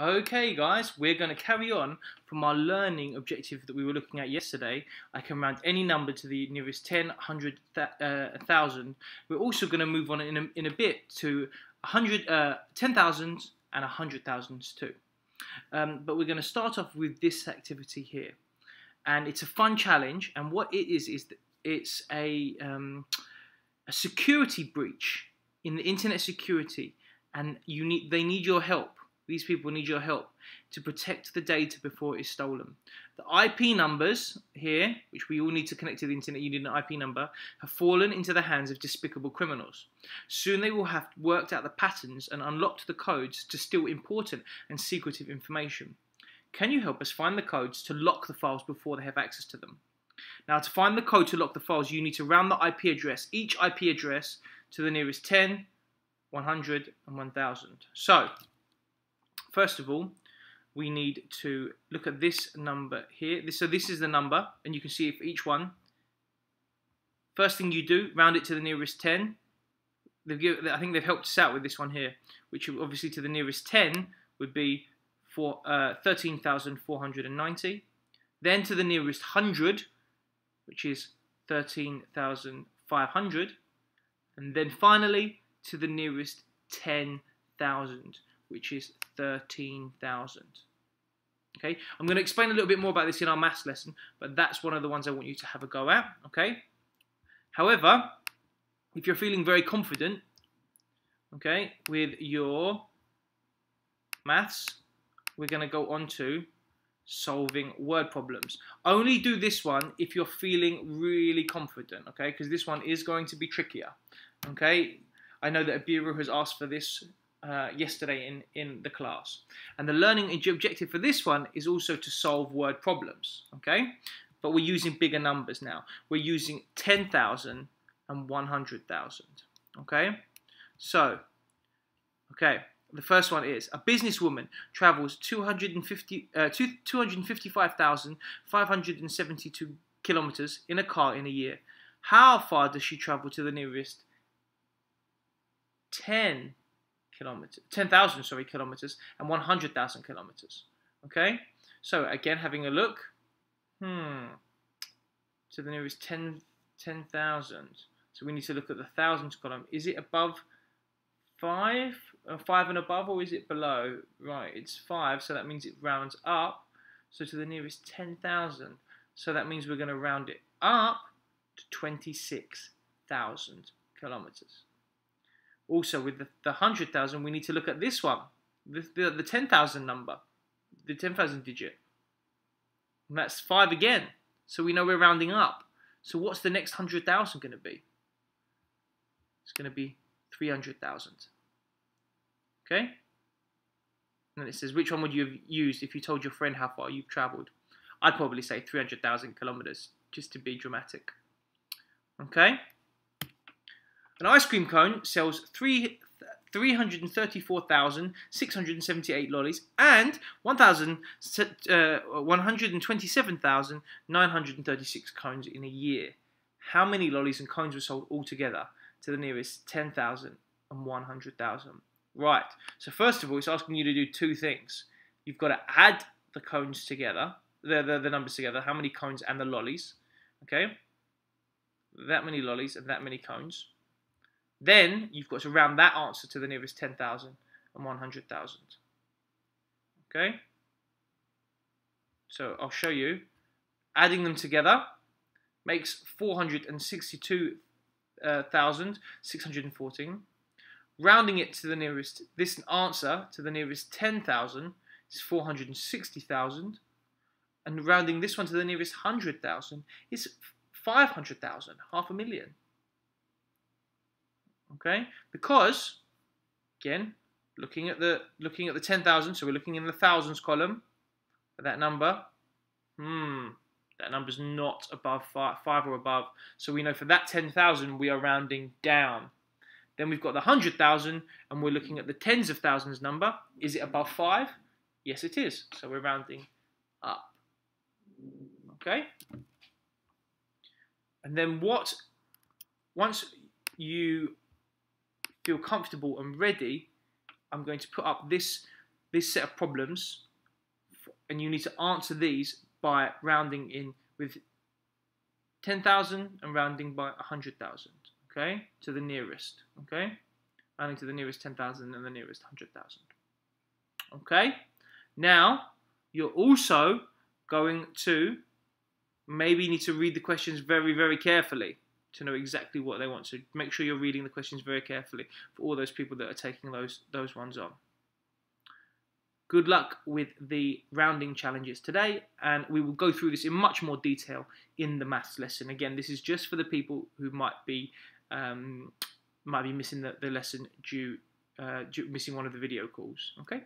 Okay guys, we're going to carry on from our learning objective that we were looking at yesterday. I can round any number to the nearest 10, 100, 1,000. We're also going to move on in a bit to 10,000 and 100,000 too. But we're going to start off with this activity here. And it's a fun challenge, and what it is that it's a security breach in the internet security, and they need your help. These people need your help to protect the data before it is stolen. The IP numbers here, which we all need to connect to the internet, you need an IP number, have fallen into the hands of despicable criminals. Soon they will have worked out the patterns and unlocked the codes to steal important and secretive information. Can you help us find the codes to lock the files before they have access to them? Now, to find the code to lock the files, you need to round the IP address, each IP address, to the nearest 10, 100, and 1,000. So, first of all, we need to look at this number here. So this is the number, and you can see for each one. First thing you do, round it to the nearest 10. I think they've helped us out with this one here, which obviously to the nearest 10 would be 13,490. Then to the nearest 100, which is 13,500. And then finally to the nearest 10,000, which is 13,000. Okay, I'm going to explain a little bit more about this in our maths lesson, but that's one of the ones I want you to have a go at. Okay. However, if you're feeling very confident, okay, with your maths, we're going to go on to solving word problems. Only do this one if you're feeling really confident, okay, because this one is going to be trickier. Okay, I know that Abiru has asked for this yesterday in the class, and the learning objective for this one is also to solve word problems, okay, but we're using bigger numbers now. We're using 10,000 and 100,000. Okay, so the first one is a businesswoman travels 255,572 kilometers in a car in a year. How far does she travel to the nearest 10,000 kilometers and 100,000 kilometers? Okay, so again, having a look, to the nearest 10,000. So we need to look at the thousands column. Is it above 5 and above, or is it below? Right, it's 5, so that means it rounds up. So to the nearest 10,000. So that means we're going to round it up to 26,000 kilometers. Also, with the 100,000, we need to look at this one, the 10,000 number, the 10,000 digit. And that's 5 again. So we know we're rounding up. So what's the next 100,000 going to be? It's going to be 300,000. Okay? And then it says, which one would you have used if you told your friend how far you've traveled? I'd probably say 300,000 kilometers, just to be dramatic. Okay? An ice cream cone sells 334,678 lollies and 127,936 cones in a year. How many lollies and cones were sold altogether to the nearest 10,000 and 100,000? Right, so first of all, it's asking you to do two things. You've got to add the cones together, the numbers together, how many cones and the lollies, okay? That many lollies and that many cones. Then you've got to round that answer to the nearest 10,000 and 100,000. Okay? So I'll show you. Adding them together makes 462,614. Rounding it to the nearest, this answer to the nearest 10,000 is 460,000. And rounding this one to the nearest 100,000 is 500,000, 500,000. Okay, because again, looking at the 10,000, so we're looking in the thousands column for that number. That number's not above 5 or above. So we know for that 10,000 we are rounding down. Then we've got the 100,000, and we're looking at the tens of thousands number. Is it above 5? Yes, it is. So we're rounding up. Okay. And then once you feel comfortable and ready, I'm going to put up this this set of problems, and you need to answer these by rounding in with 10,000 and rounding by 100,000, okay, to the nearest, okay, rounding to the nearest 10,000 and the nearest 100,000, okay. Now you're also going to maybe need to read the questions very, very carefully to know exactly what they want. So make sure you're reading the questions very carefully for all those people that are taking those ones on. Good luck with the rounding challenges today, and we will go through this in much more detail in the maths lesson. Again, this is just for the people who might be missing the lesson due missing one of the video calls. Okay.